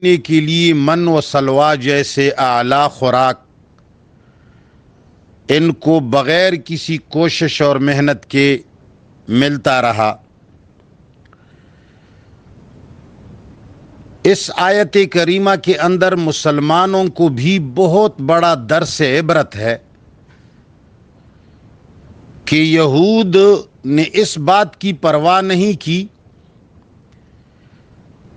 پینے کے لیے من و سلوا جیسے اعلیٰ خوراک ان کو بغیر کسی کوشش اور محنت کے ملتا رہا۔ اس آیت کریمہ کے اندر مسلمانوں کو بھی بہت بڑا درس عبرت ہے کہ یہود نے اس بات کی پرواہ نہیں کی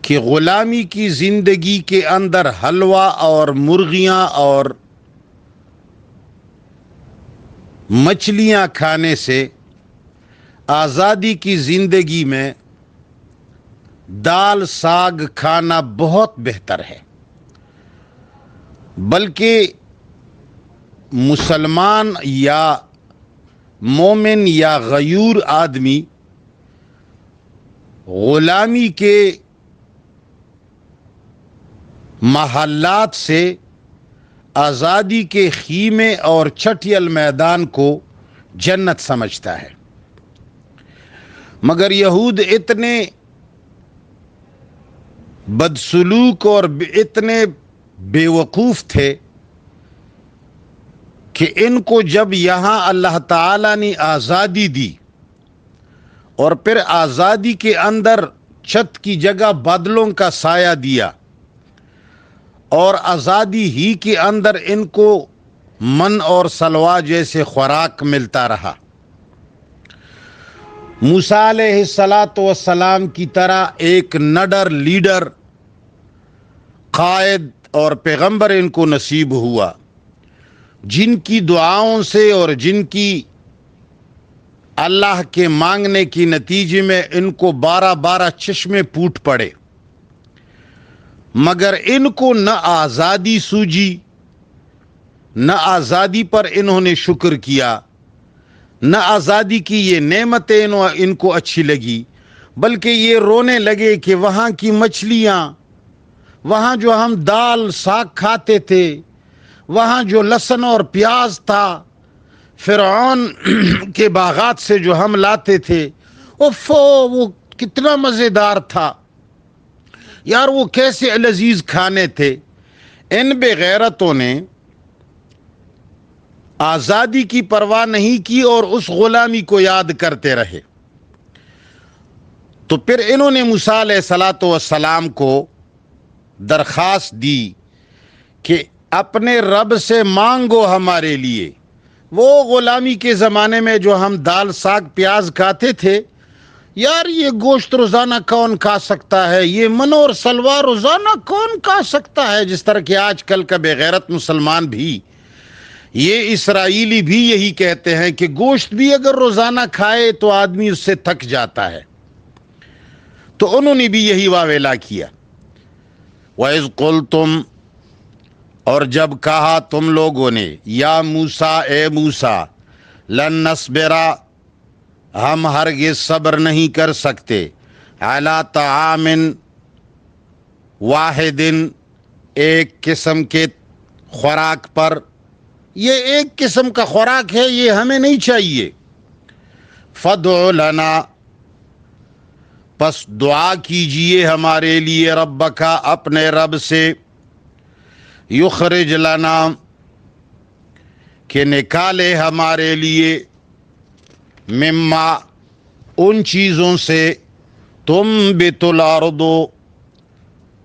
کہ غلامی کی زندگی کے اندر حلوہ اور مرغیاں اور مچھلیاں کھانے سے آزادی کی زندگی میں دال ساگ کھانا بہت بہتر ہے، بلکہ مسلمان یا مومن یا غیور آدمی غلامی کے محلات سے آزادی کے خیمے اور چھٹیل میدان کو جنت سمجھتا ہے، مگر یہود اتنے بدسلوک اور اتنے بے وقوف تھے کہ ان کو جب یہاں اللہ تعالیٰ نے آزادی دی اور پھر آزادی کے اندر چھت کی جگہ بادلوں کا سایہ دیا اور آزادی ہی کے اندر ان کو من اور سلوا جیسے خوراک ملتا رہا، موسیٰ علیہ السلام کی طرح ایک نڈر لیڈر قائد اور پیغمبر ان کو نصیب ہوا، جن کی دعاؤں سے اور جن کی اللہ کے مانگنے کی نتیجے میں ان کو 12 چشمے پھوٹ پڑے، مگر ان کو نہ آزادی سوجی، نہ آزادی پر انہوں نے شکر کیا، نہ آزادی کی یہ نعمتیں ان کو اچھی لگی، بلکہ یہ رونے لگے کہ وہاں کی مچھلیاں، وہاں جو ہم دال ساگ کھاتے تھے، وہاں جو لہسن اور پیاز تھا، فرعون کے باغات سے جو ہم لاتے تھے، وہ کتنا مزیدار تھا یار، وہ کیسے لذیذ کھانے تھے۔ ان بے غیرتوں نے آزادی کی پرواہ نہیں کی اور اس غلامی کو یاد کرتے رہے، تو پھر انہوں نے موسیٰ علیہ السلام کو درخواست دی کہ اپنے رب سے مانگو ہمارے لیے، وہ غلامی کے زمانے میں جو ہم دال ساگ پیاز کھاتے تھے، یار یہ گوشت روزانہ کون کھا سکتا ہے، یہ من اور سلوا روزانہ کون کھا سکتا ہے، جس طرح کہ آج کل کا بے غیرت مسلمان بھی، یہ اسرائیلی بھی یہی کہتے ہیں کہ گوشت بھی اگر روزانہ کھائے تو آدمی اس سے تھک جاتا ہے، تو انہوں نے بھی یہی واویلا کیا۔ وَإِذْ قُلْتُمْ، اور جب کہا تم لوگوں نے، یا موسیٰ، اے موسیٰ، لن نصبر، ہم ہرگز صبر نہیں کر سکتے، علی طعام واحد، ایک قسم کے خوراک پر، یہ ایک قسم کا خوراک ہے، یہ ہمیں نہیں چاہیے، فادع لنا، پس دعا کیجئے ہمارے لیے، ربک، اپنے رب سے، یخرج لنا، کہ نکالے ہمارے لیے، مما، ان چیزوں سے، تنبت الارض،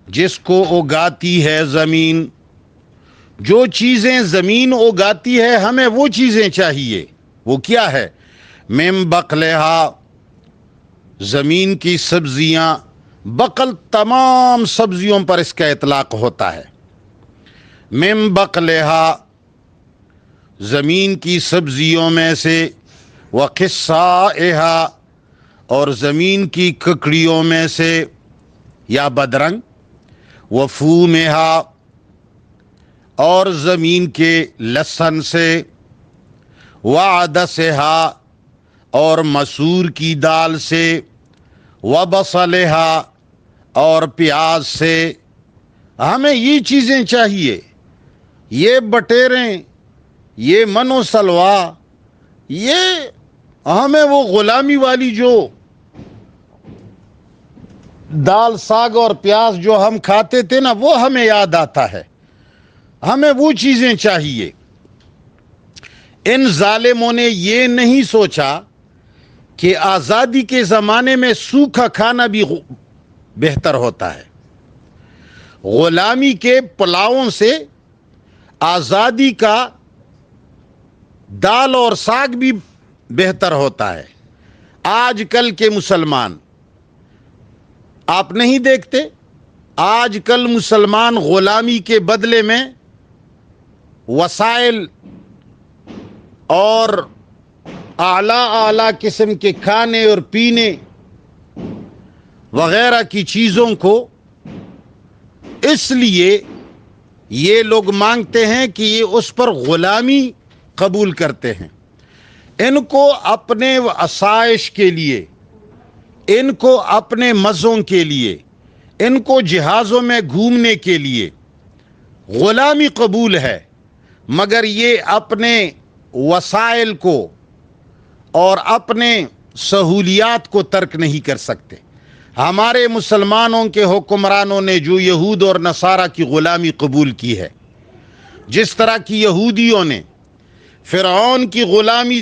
جس کو اگاتی ہے زمین، جو چیزیں زمین اگاتی ہے ہمیں وہ چیزیں چاہیے، وہ کیا ہے؟ من بقلہا، زمین کی سبزیاں، بقل تمام سبزیوں پر اس کا اطلاق ہوتا ہے، من بقلہا، زمین کی سبزیوں میں سے، وقصائہا، اور زمین کی ککڑیوں میں سے یا بدرنگ، وفومہا، اور زمین کے لہسن سے، وعدسہا، اور مسور کی دال سے، وبصلہا، اور پیاز سے، ہمیں یہ چیزیں چاہیے، یہ بٹیریں، یہ من و سلوا، یہ ہمیں وہ غلامی والی جو دال ساگ اور پیاز جو ہم کھاتے تھے نا وہ ہمیں یاد آتا ہے. ہمیں وہ چیزیں چاہیے. ان ظالموں نے یہ نہیں سوچا کہ آزادی کے زمانے میں سوکھا کھانا بھی بہتر ہوتا ہے. غلامی کے پلاؤں سے آزادی کا دال اور ساگ بھی بہتر ہوتا ہے. آج کل کے مسلمان آپ نہیں دیکھتے؟ آج کل مسلمان غلامی کے بدلے میں وسائل اور اعلیٰ قسم کے کھانے اور پینے وغیرہ کی چیزوں کو اس لیے یہ لوگ مانگتے ہیں کہ یہ اس پر غلامی قبول کرتے ہیں. ان کو اپنے آسائش کے لیے، ان کو اپنے مزوں کے لیے، ان کو جہازوں میں گھومنے کے لیے غلامی قبول ہے، مگر یہ اپنے وسائل کو اور اپنے سہولیات کو ترک نہیں کر سکتے. ہمارے مسلمانوں کے حکمرانوں نے جو یہود اور نصارہ کی غلامی قبول کی ہے، جس طرح کی یہودیوں نے فرعون کی غلامی